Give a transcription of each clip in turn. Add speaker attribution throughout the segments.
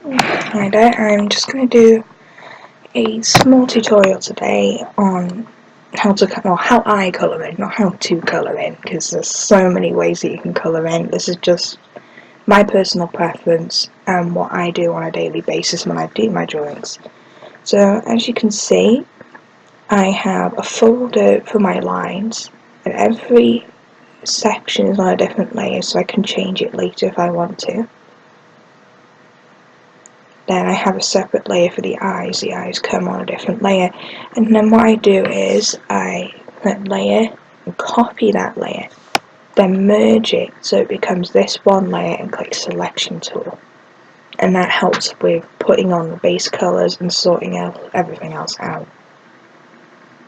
Speaker 1: Hi there, I'm just going to do a small tutorial today on how I colour in, not how to colour in, because there's so many ways that you can colour in. This is just my personal preference and what I do on a daily basis when I do my drawings. So as you can see, I have a folder for my lines, and every section is on a different layer, so I can change it later if I want to. Then I have a separate layer for the eyes come on a different layer, and then what I do is I click layer and copy that layer, then merge it so it becomes this one layer and click selection tool, and that helps with putting on the base colours and sorting out everything else out.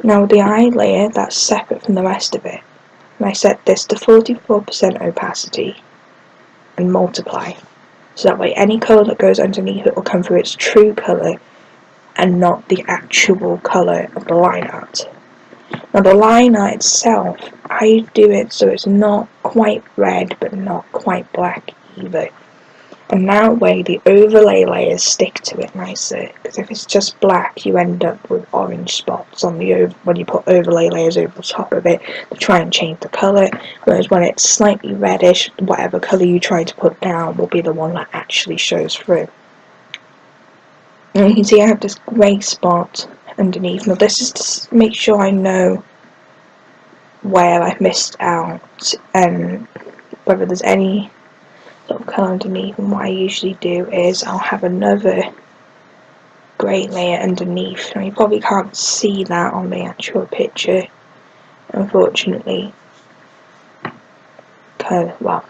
Speaker 1: Now the eye layer, that's separate from the rest of it, and I set this to 44% opacity and multiply. So that way any colour that goes underneath it will come through its true colour and not the actual colour of the line art. Now the line art itself, I do it so it's not quite red but not quite black either. And that way the overlay layers stick to it nicer, because if it's just black you end up with orange spots on the when you put overlay layers over the top of it to try and change the colour, whereas when it's slightly reddish, whatever colour you try to put down will be the one that actually shows through. And you can see I have this grey spot underneath. Now this is to make sure I know where I've missed out and whether there's any sort of colour underneath, and what I usually do is I'll have another grey layer underneath. Now you probably can't see that on the actual picture, unfortunately, because, well,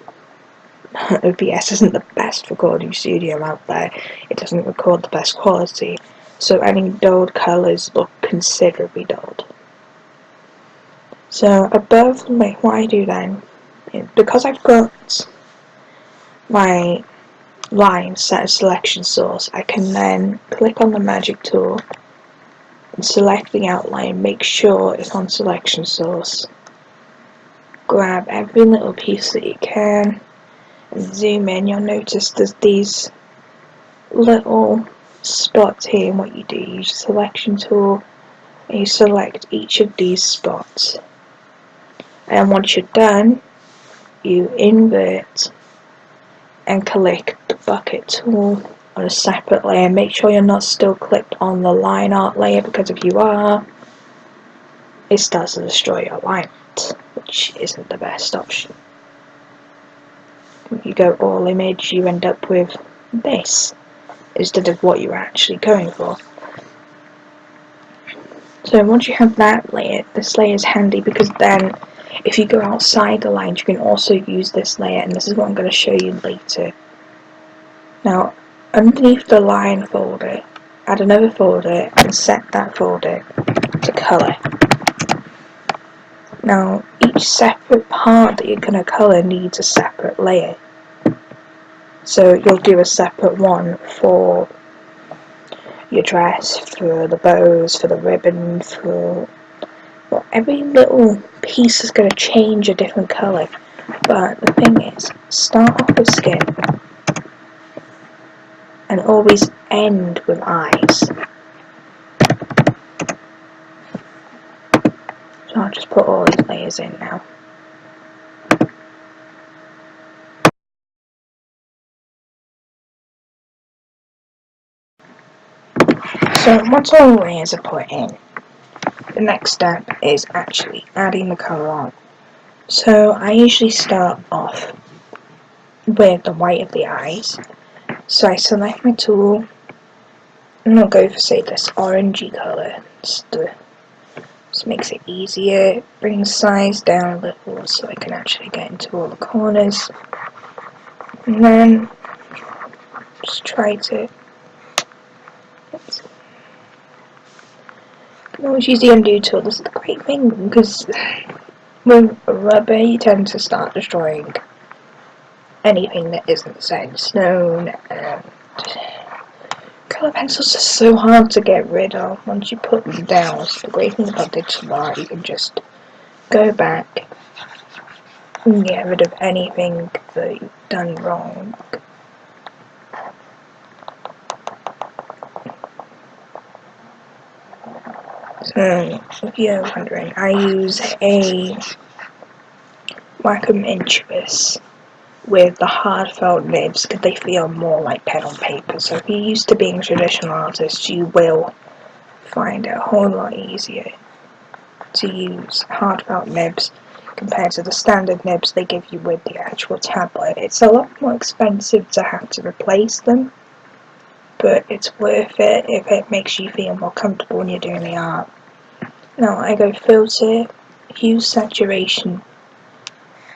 Speaker 1: OBS isn't the best recording studio out there. It doesn't record the best quality, so any dulled colours look considerably dulled. So above, what I do then, because I've got my line set as selection source, I can then click on the magic tool and select the outline, make sure it's on selection source, grab every little piece that you can and zoom in. You'll notice there's these little spots here, and what you do, you use the selection tool and you select each of these spots, and once you're done you invert and click the bucket tool on a separate layer. Make sure you're not still clicked on the line art layer, because if you are, it starts to destroy your line art, which isn't the best option. When you go all image, you end up with this instead of what you're actually going for. So once you have that layer, this layer is handy, because then if you go outside the lines you can also use this layer, and this is what I'm going to show you later. Now underneath the line folder, add another folder and set that folder to colour. Now each separate part that you're going to colour needs a separate layer. So you'll do a separate one for your dress, for the bows, for the ribbon, for... well, every little piece is going to change a different colour. But the thing is, start off with skin and always end with eyes. So I'll just put all these layers in now. So once all the layers are put in, the next step is actually adding the colour on. So I usually start off with the white of the eyes. So I select my tool and I'll go for, say, this orangey colour. Just makes it easier, bring the size down a little so I can actually get into all the corners, and then just try to, oops. You can always use the undo tool. This is the great thing, because with rubber you tend to start destroying anything that isn't set in stone, and colour pencils are so hard to get rid of once you put them down. So the great thing about digital art, you can just go back and get rid of anything that you've done wrong. So, if you're wondering, I use a Wacom Intuos with the hard felt nibs because they feel more like pen on paper. So if you're used to being a traditional artist, you will find it a whole lot easier to use hard felt nibs compared to the standard nibs they give you with the actual tablet. It's a lot more expensive to have to replace them, but it's worth it if it makes you feel more comfortable when you're doing the art. Now I go filter, hue saturation,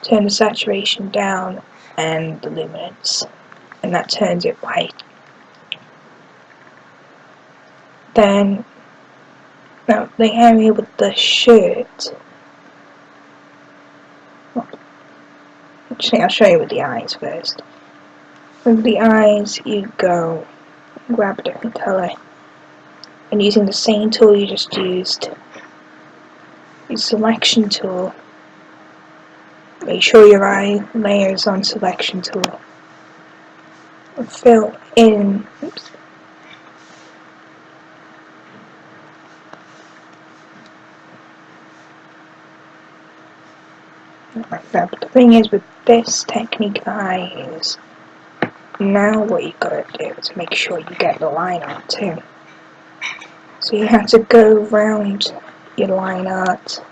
Speaker 1: turn the saturation down and the luminance, and that turns it white. Then, now the area with the shirt, actually I'll show you with the eyes first. With the eyes you go grab a different colour, and using the same tool you just used, use selection tool, make sure your eye layer is on selection tool, and fill in, oops, like that. But the thing is with this technique that I use, now what you gotta do is make sure you get the line art too. So you have to go around your line art,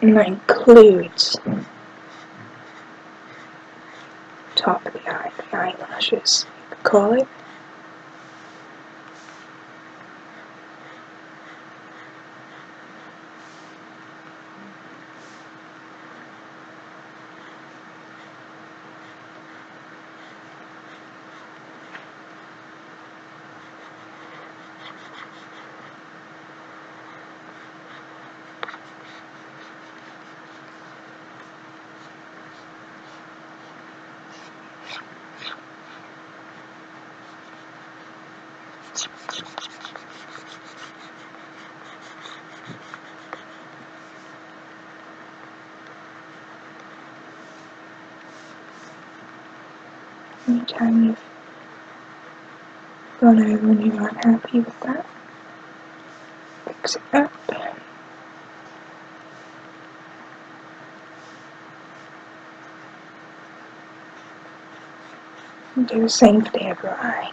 Speaker 1: and that includes top of the eye, the eyelashes, you could call it. Anytime you've gone over and you're not happy with that, fix it up. And do the same for the other eye.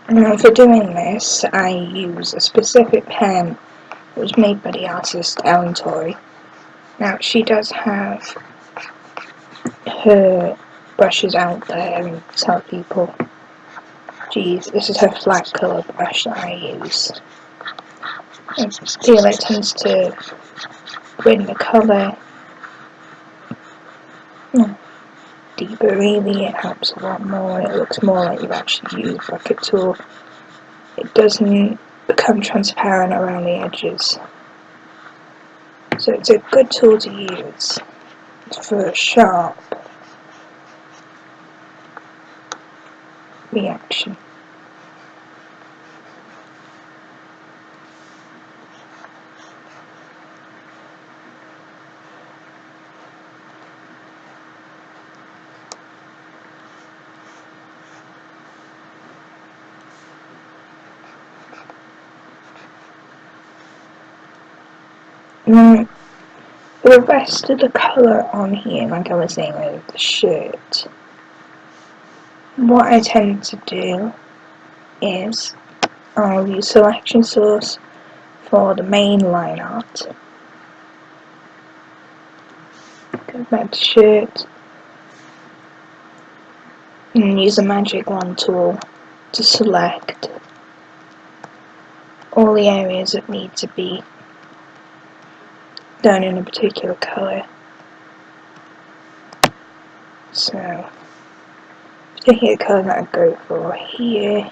Speaker 1: Now for doing this, I use a specific pen that was made by the artist Ellen Torrey. Now she does have her brushes out there and tell people, geez, this is her flat colour brush that I use. I feel it tends to bring the colour deeper really, it helps a lot more, it looks more like you've actually used a bucket tool. It doesn't become transparent around the edges. So it's a good tool to use for a sharp reaction. Now, for the rest of the colour on here, like I was saying with the shirt, what I tend to do is I'll use selection source for the main line art. Go back to shirt and use the magic wand tool to select all the areas that need to be done in a particular colour. So, particular colour that I go for here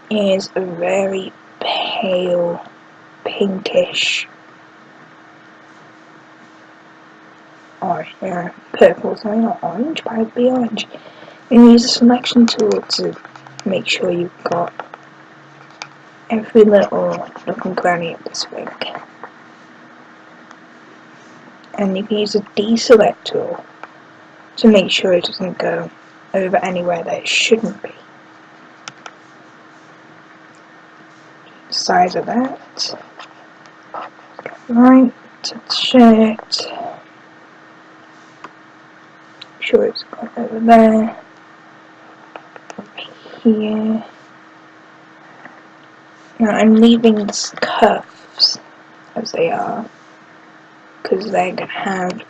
Speaker 1: is a very pale pinkish or purple, sorry, not orange, but it'd be orange. And use the selection tool to make sure you've got every little nook and cranny of this wing. And you can use the deselect tool to make sure it doesn't go over anywhere that it shouldn't be. Size of that. Right to the shirt. Make sure it's gone over there. Over here. Now I'm leaving the cuffs as they are, because they're going to have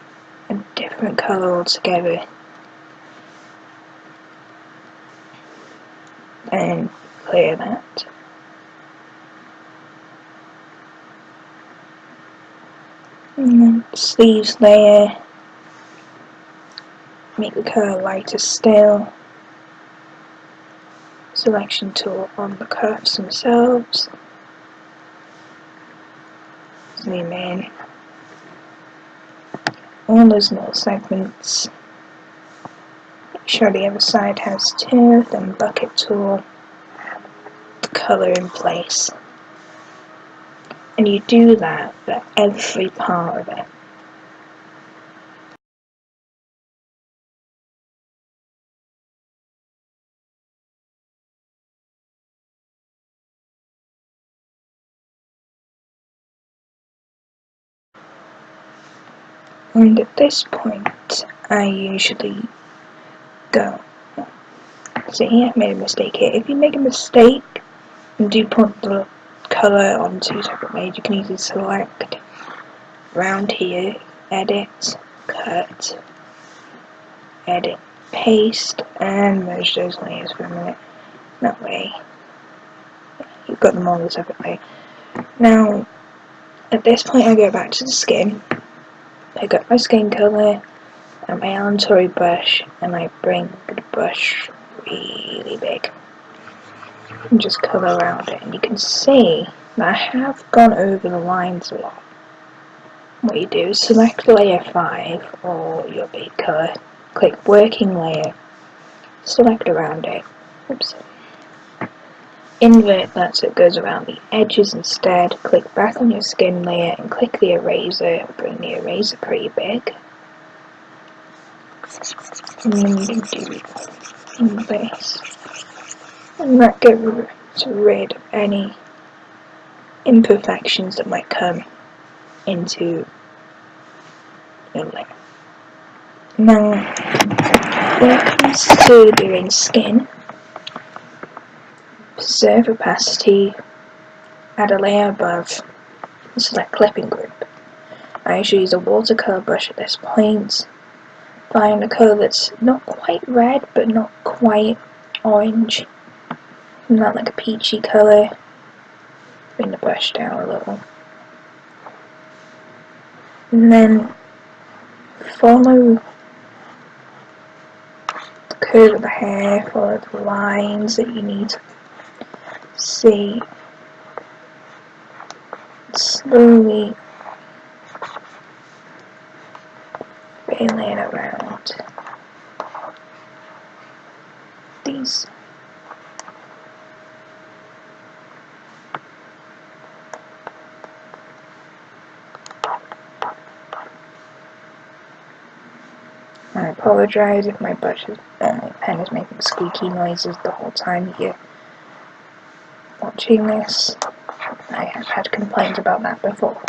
Speaker 1: a different colour altogether. And clear that. And then sleeves layer, make the colour lighter still. Selection tool on the cuffs themselves. Zoom in. All those little segments. Make sure the other side has two, then bucket tool, colour in place. And you do that for every part of it. And at this point, I usually go. See, I made a mistake here. If you make a mistake and do put the colour on two separate layers, you can easily select around here, edit, cut, edit, paste, and merge those layers for a minute. That way, you've got them all the separate way. Now, at this point, I go back to the skin, pick up my skin colour and my Allen Tory brush, and I bring the brush really big and just colour around it. And you can see that I have gone over the lines a lot. What you do is select layer 5 or your big colour, click working layer, select around it, oops, invert that so it goes around the edges instead, click back on your skin layer and click the eraser, bring the eraser pretty big, and then you can do this, and that gets rid of any imperfections that might come into your layer. Now, when it comes to doing skin, preserve opacity, add a layer above, and select clipping group. I usually use a watercolour brush at this point. Find a colour that's not quite red but not quite orange, not like a peachy colour. Bring the brush down a little. And then follow the curve of the hair, follow the lines that you need to see. Slowly fill in around these. I apologise if my pen is making squeaky noises the whole time you're watching this. I have had complaints about that before.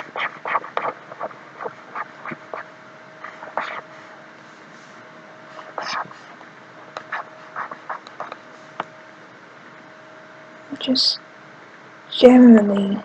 Speaker 1: Just generally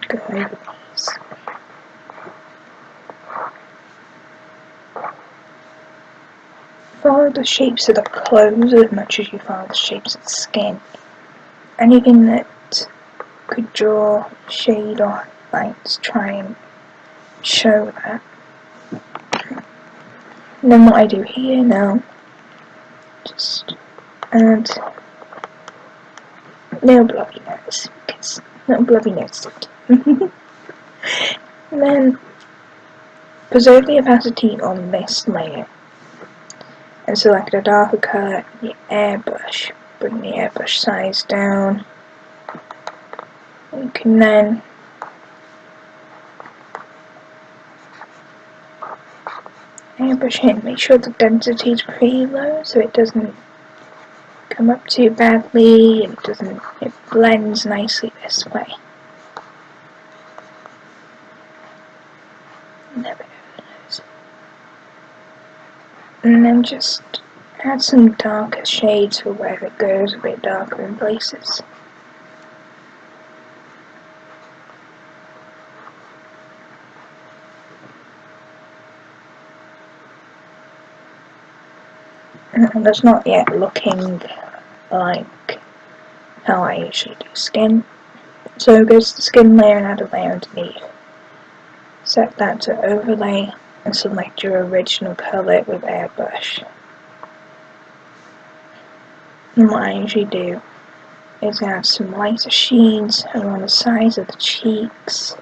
Speaker 1: go over these. Follow the shapes of the clothes as much as you follow the shapes of the skin. Anything that could draw shade or lights, try and show that. And then what I do here now, just add little blobby nose, because little blobby nose it. And then preserve the opacity on this layer and select a darker colour, the airbrush. Bring the airbrush size down. You can then airbrush in, make sure the density is pretty low so it doesn't come up too badly and it blends nicely this way. And there we go. And then just add some darker shades for where it goes a bit darker in places. And it's not yet looking like how I usually do skin. So go to the skin layer and add a layer underneath. Set that to overlay and select your original colour with airbrush. And what I usually do is add some lighter sheens around the sides of the cheeks,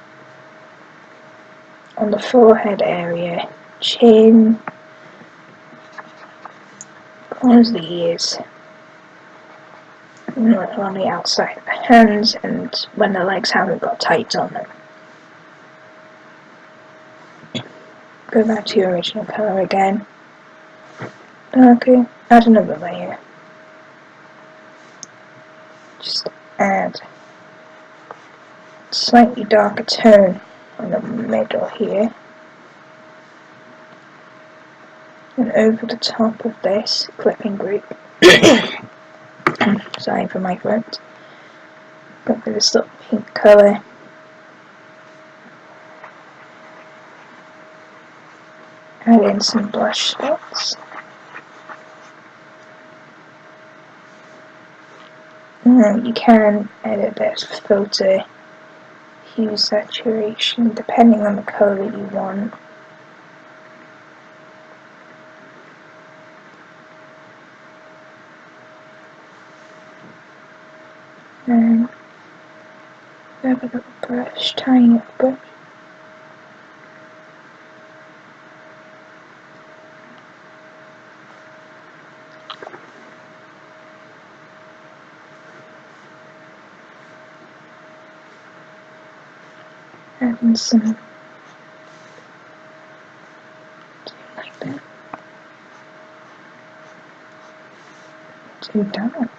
Speaker 1: on the forehead area, chin, corners of the ears, and on the outside of the hands, and when the legs haven't got tights on them. Go back to your original colour again. Okay, add another layer. Just add a slightly darker tone on the middle here. And over the top of this clipping group, sorry for my throat, got this little pink colour. Add in some blush spots. And you can edit this filter, hue saturation, depending on the colour that you want. And grab a little brush, tiny little brush. Adding some, like that. Too dark.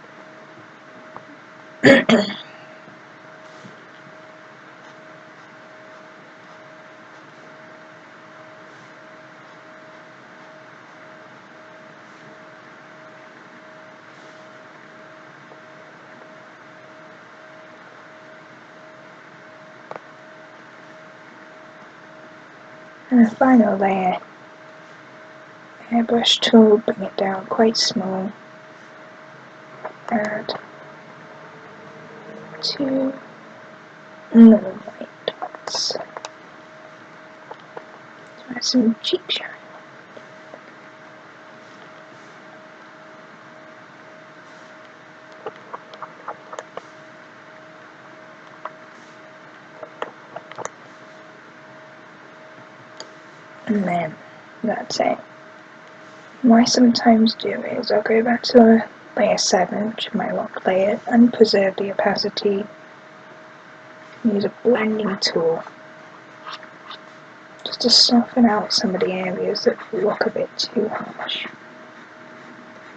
Speaker 1: And the final layer, airbrush tool, bring it down quite small, add 2 little white dots, add some cheek shine. And then that's it. What I sometimes do is I'll go back to layer 7, which is my lock layer, and preserve the opacity. Use a blending tool just to soften out some of the areas that look a bit too harsh.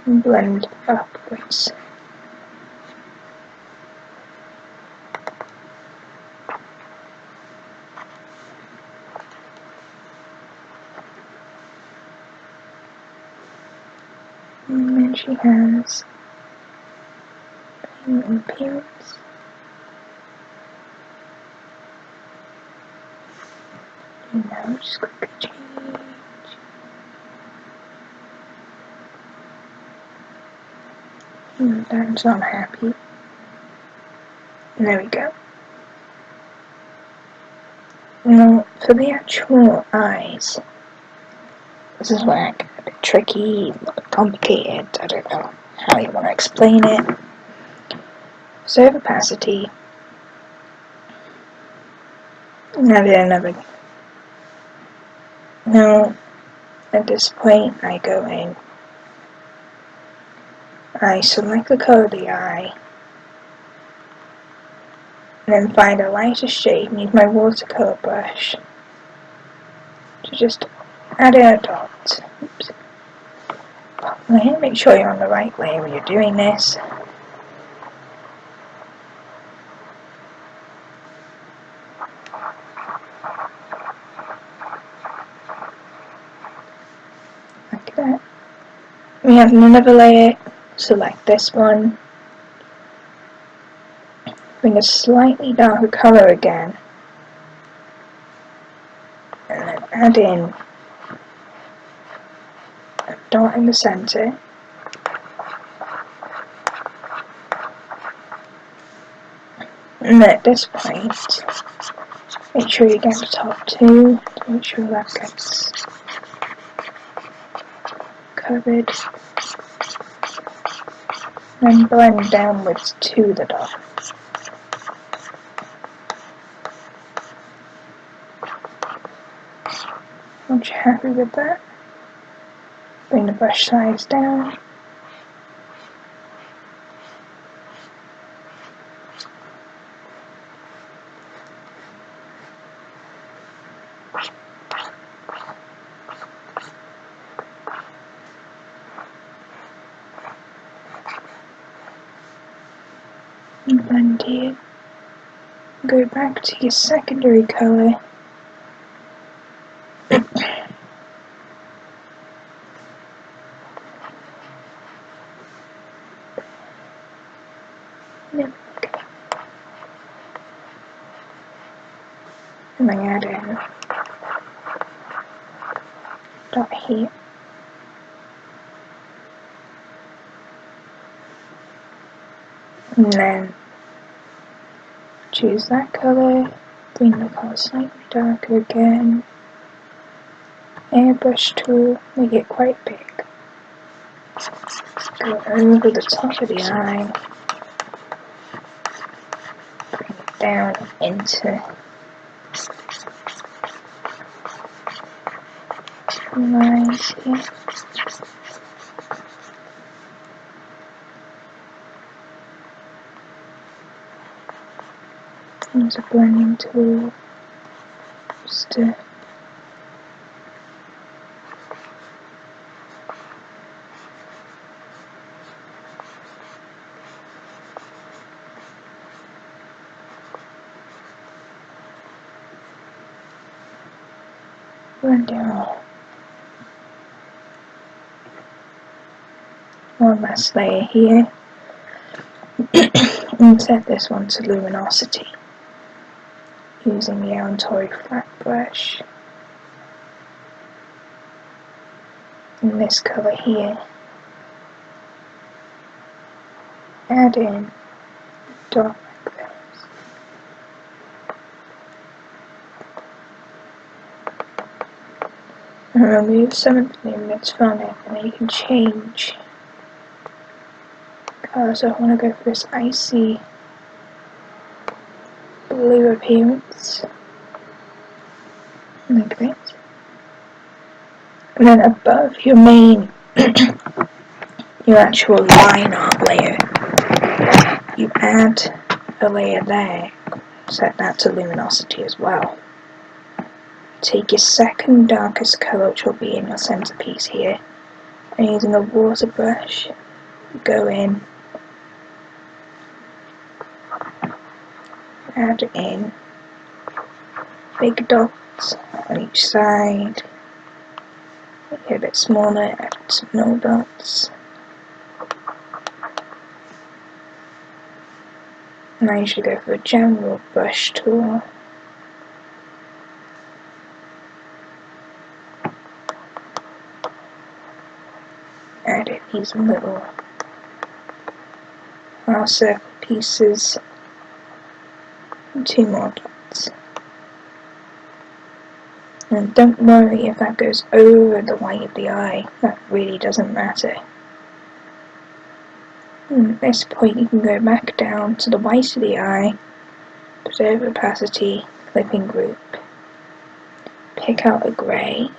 Speaker 1: And blend upwards. And then she has an appearance. And now just quickly change. That's not happy. There we go. Now, for the actual eyes, this is where it gets a bit tricky, a bit complicated. I don't know how you want to explain it. So, opacity. Now, another. Now, at this point, I go in. I select the colour of the eye. And then find a lighter shade and use my watercolour brush to just add in a dot. Oops. Make sure you're on the right layer when you're doing this. Like that. We have another layer, select this one. Bring a slightly darker colour again. And then add in a dot in the centre. And at this point, make sure you get the top two, to make sure that gets covered. And blend downwards to the dot. Once you're happy with that, bring the brush size down. And blend here. Go back to your secondary colour. And I add in dot here. And then choose that colour, bring the colour slightly darker again. Airbrush tool, make it quite big. Go over the top of the eye. Bring it down into the lines here. Use a blending tool just to blend out. One last layer here. And set this one to luminosity using the Untitled flat brush in this colour here. Add in a dot like this. And remove some of the luminance from it, and then you can change colour. So I want to go for this icy blue appearance, like this. And then above your main, your actual line art layer, you add a layer there, set that to luminosity as well. Take your second darkest colour, which will be in your centerpiece here, and using a water brush, go in, add in big dots on each side, make it a bit smaller, add some small dots. And I usually go for a general brush tool. Add in these little our circle pieces and 2 more dots. And don't worry if that goes over the white of the eye, that really doesn't matter. And at this point you can go back down to the white of the eye, preserve opacity, clipping group, pick out a grey.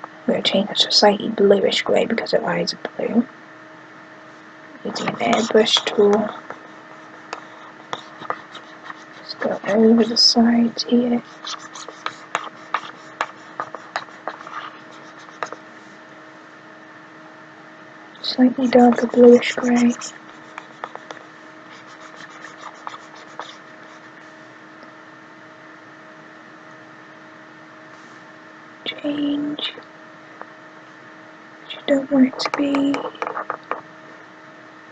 Speaker 1: I'm going to change it to a slightly bluish grey because her eyes are blue. Using an airbrush tool. Just go over the sides here. Slightly darker bluish grey. Change. You don't want it to be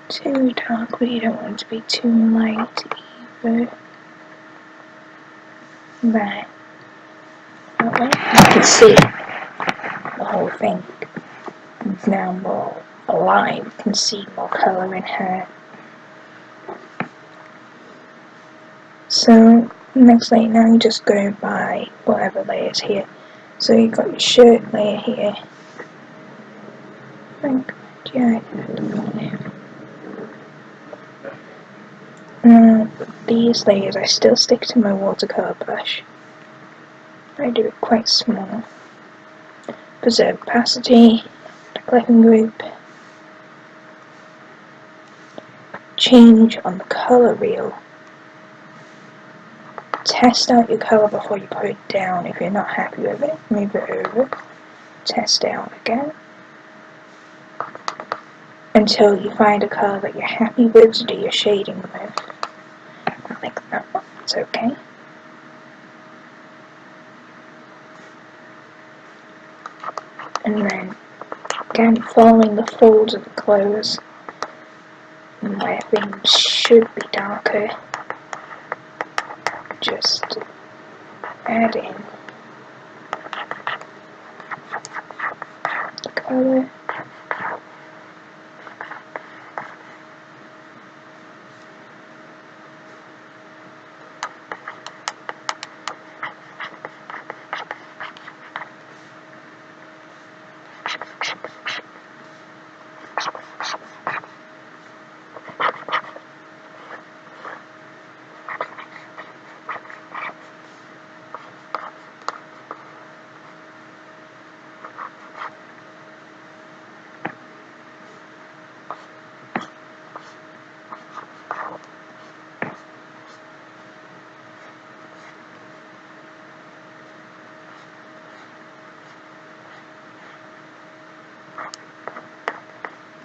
Speaker 1: too dark, but you don't want it to be too light either. There. That way. You can see the whole thing is now more alive. You can see more colour in her. So next layer, now you just go by whatever layers here. So you've got your shirt layer here. These layers I still stick to my watercolour brush. I do it quite small. Preserve opacity, clipping group. Change on the colour wheel. Test out your colour before you put it down. If you're not happy with it, move it over. Test out again. Until you find a colour that you're happy with to do your shading with. I think that one's okay. And then, again, following the folds of the clothes, where things should be darker, just add in the colour.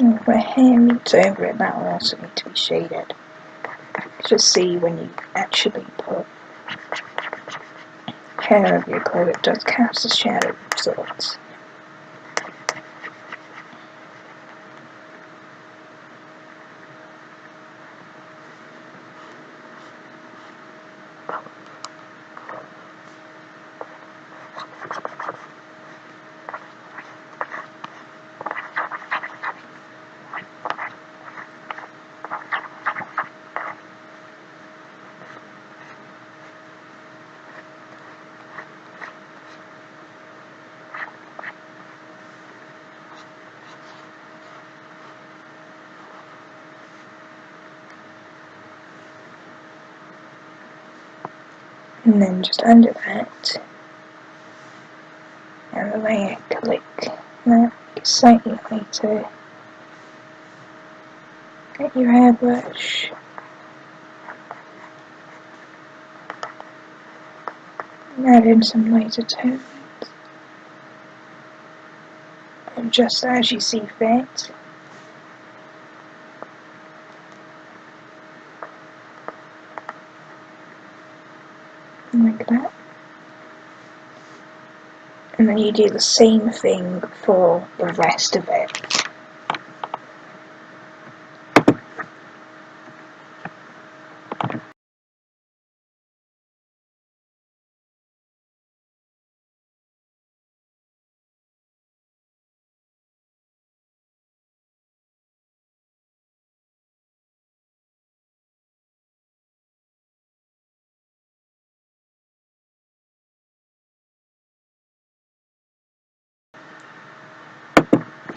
Speaker 1: And where hair meets over it, that will also need to be shaded. Just see when you actually put hair over your clothes, it does cast a shadow of sorts. And then just under that, and the layer click. Now it's slightly lighter. Get your airbrush. And add in some lighter tones. And just as you see fit. Like that. And then you do the same thing for the rest of it.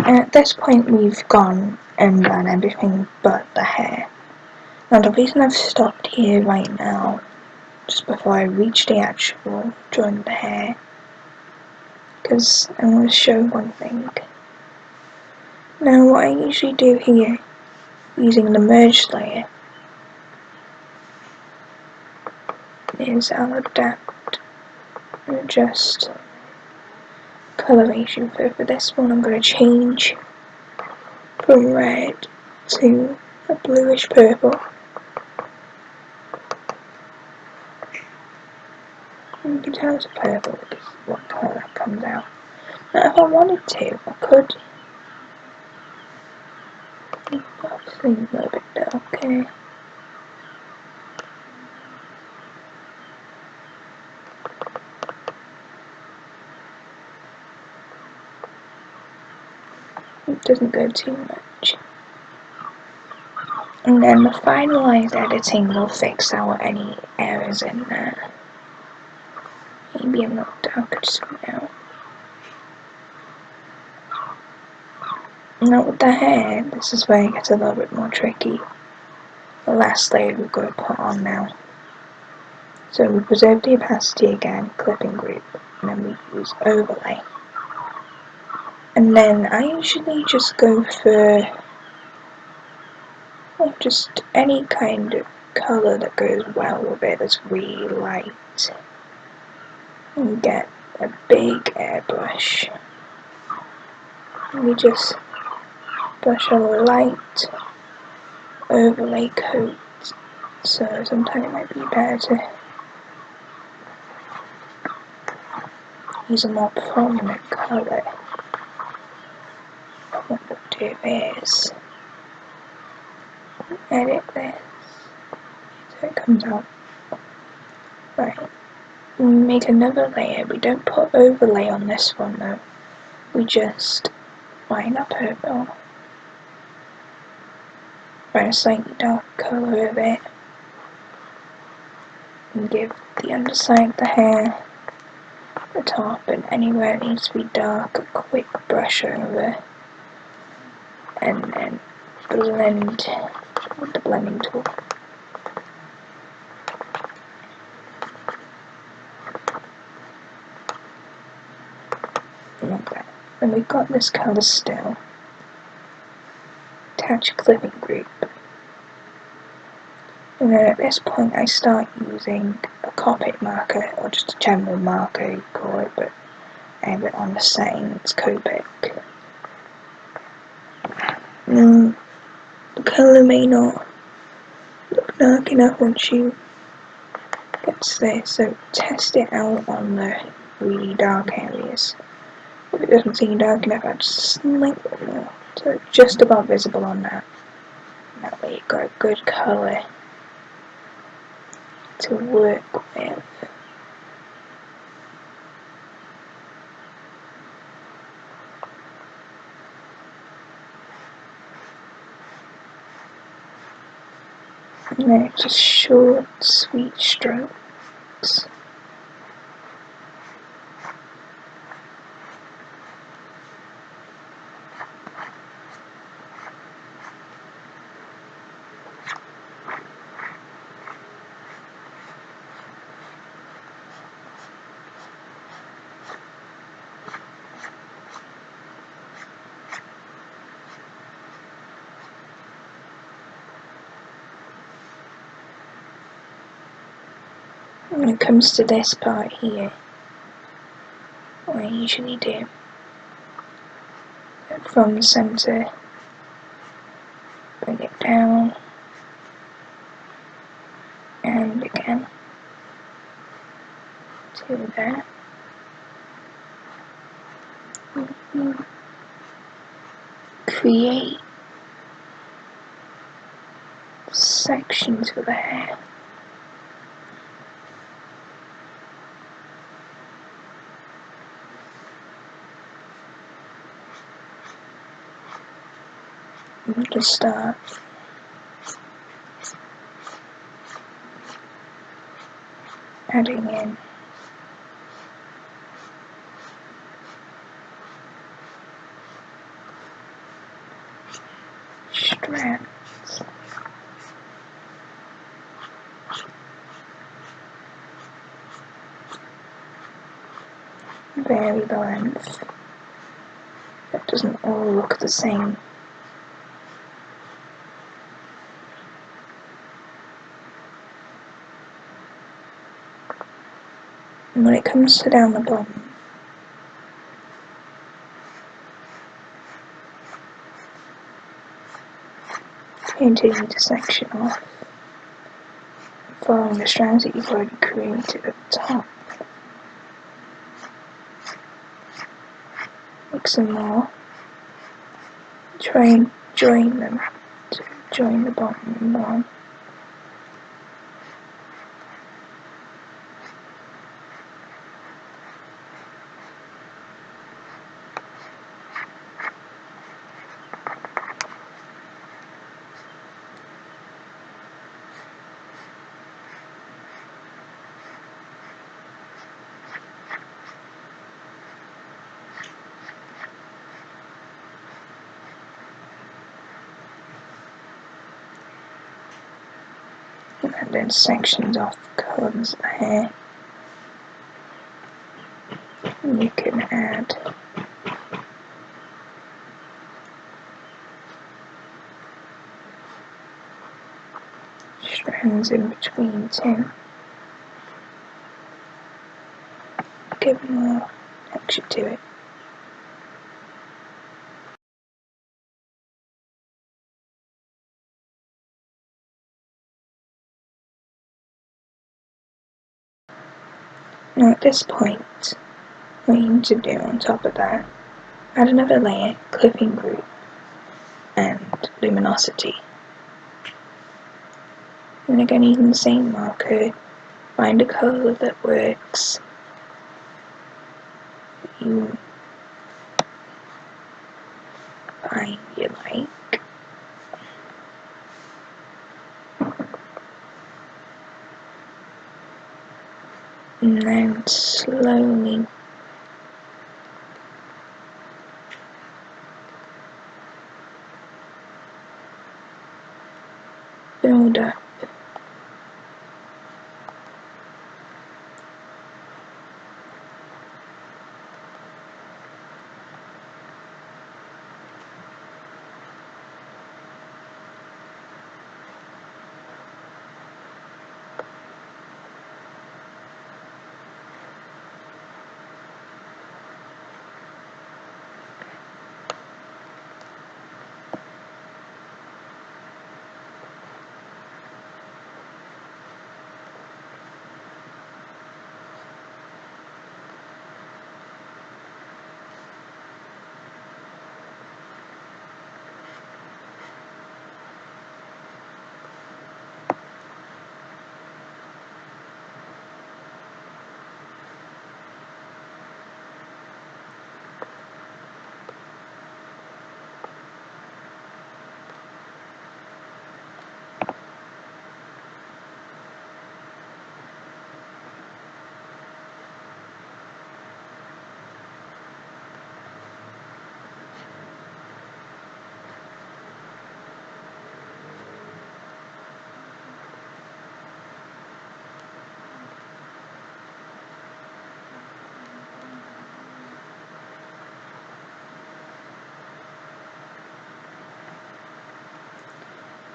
Speaker 1: At this point we've gone and done everything but the hair. Now the reason I've stopped here right now, just before I reach the actual drawing the hair, because I want to show one thing. Now what I usually do here, using the merge layer, is I'll adapt and adjust coloration. For this one I'm going to change from red to a bluish purple. You can tell it's a purple because what colour comes out. Now if I wanted to, I could obviously a little bit darker. It doesn't go too much. And then the finalised editing will fix out any errors in there. Maybe a little darker just come out. Now with the hair, this is where it gets a little bit more tricky. The last layer we've got to put on now. So we preserve the opacity again, clipping group, and then we use overlay. And then I usually just go for just any kind of colour that goes well with it, that's really light. And get a big airbrush. And we just brush a light overlay coat. So sometimes it might be better to use a more prominent colour. What we'll do is edit this so it comes out right. Make another layer. We don't put overlay on this one though. We just line up purple. Find a slightly dark colour of it. And give the underside of the hair, the top, and anywhere it needs to be dark, a quick brush over. And then blend with the blending tool. Like that. And we've got this colour still. Attach clipping group. And then at this point I start using a Copic marker, or just a general marker you call it, but I have it on the setting, it's Copic. The colour may not look dark enough once you get to there, so test it out on the really dark areas. If it doesn't seem dark enough, I'll just slightly more, so it's just about visible on that. That way you've got a good colour to work with. And then it's just short, sweet strokes. When it comes to this part here, what I usually do, from the centre, bring it down, and again, to there. Create sections for the hair. And just start adding in strands. Vary the length. It doesn't all look the same. And when it comes to down the bottom, you do need to section off, following the strands that you've already created at the top. Make some more. Try and join them to join the bottom one. And then sections off the corners of the hair. And you can add strands in between too. Give more texture to it. Now at this point, what you need to do on top of that, add another layer, clipping group, and luminosity. And again, using the same marker, find a colour that works. You find you like. And then slowly build up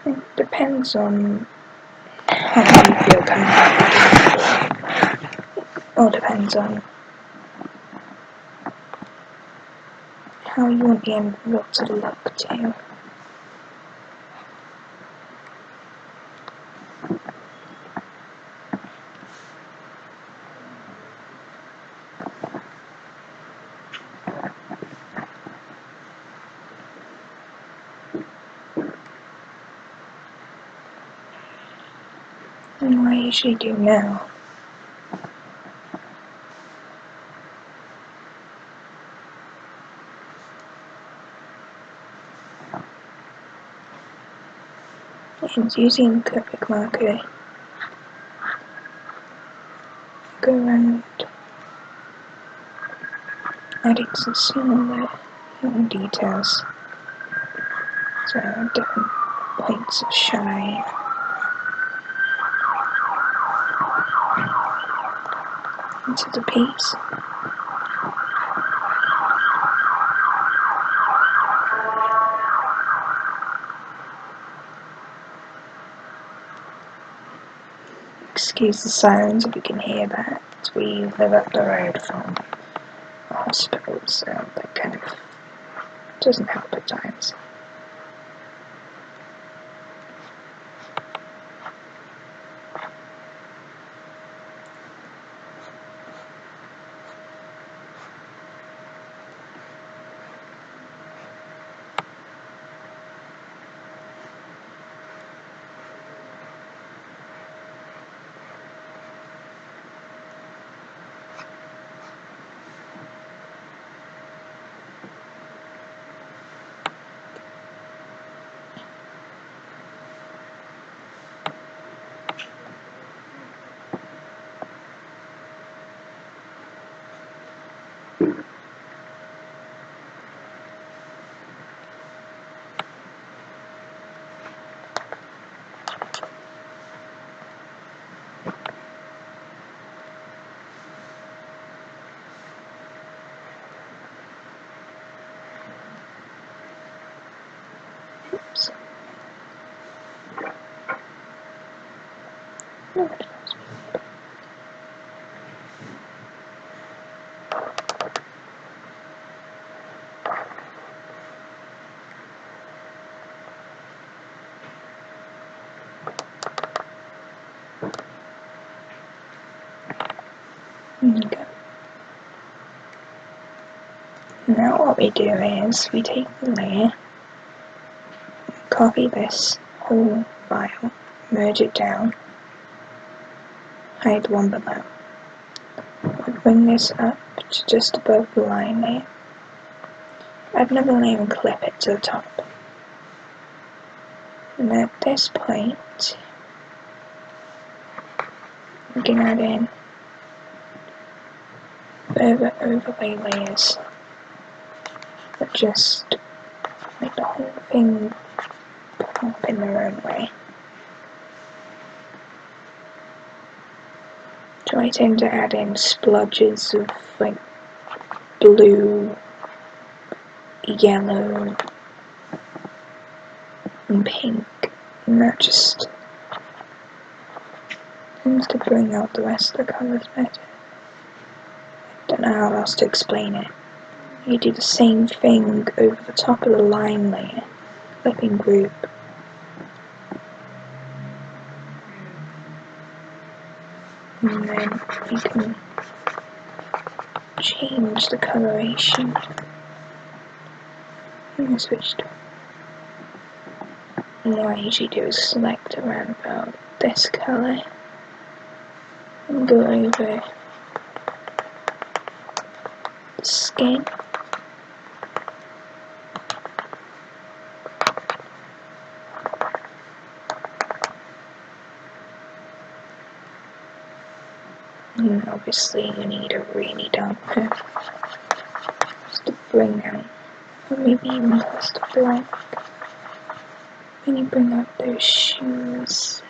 Speaker 1: It depends on how you feel comfortable. It all depends on how you want the end result to look too. And what I usually do now is using the graphic marker, go around adding some smaller little details. So different points of shine into the piece. Excuse the sirens if you can hear that. We live up the road from a hospital, so that kind of doesn't help at times. Oops. No, it was me. There you go. Now what we do is we take the layer, copy this whole file, merge it down, hide one below. We'll bring this up to just above the line layer. Add another layer and clip it to the top. And at this point, we can add in further overlay layers that just make the whole thing pop in their own way. So I tend to add in splodges of like blue, yellow and pink, and that just tends to bring out the rest of the colours better. Don't know how else to explain it. You do the same thing over the top of the line layer, clipping group. And then you can change the coloration. And I switched. And what I usually do is select around about this colour and go over the skin. And obviously you need a really dark curve just to bring out, or maybe even just a black, when you bring out those shoes.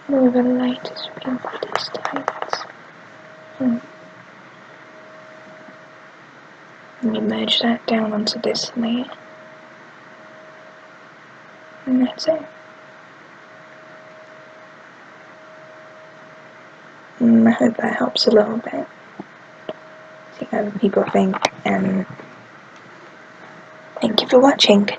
Speaker 1: More of a lightest pink for these tights. And you merge that down onto this layer. And that's it. I hope that helps a little bit. See how other people think, and thank you for watching.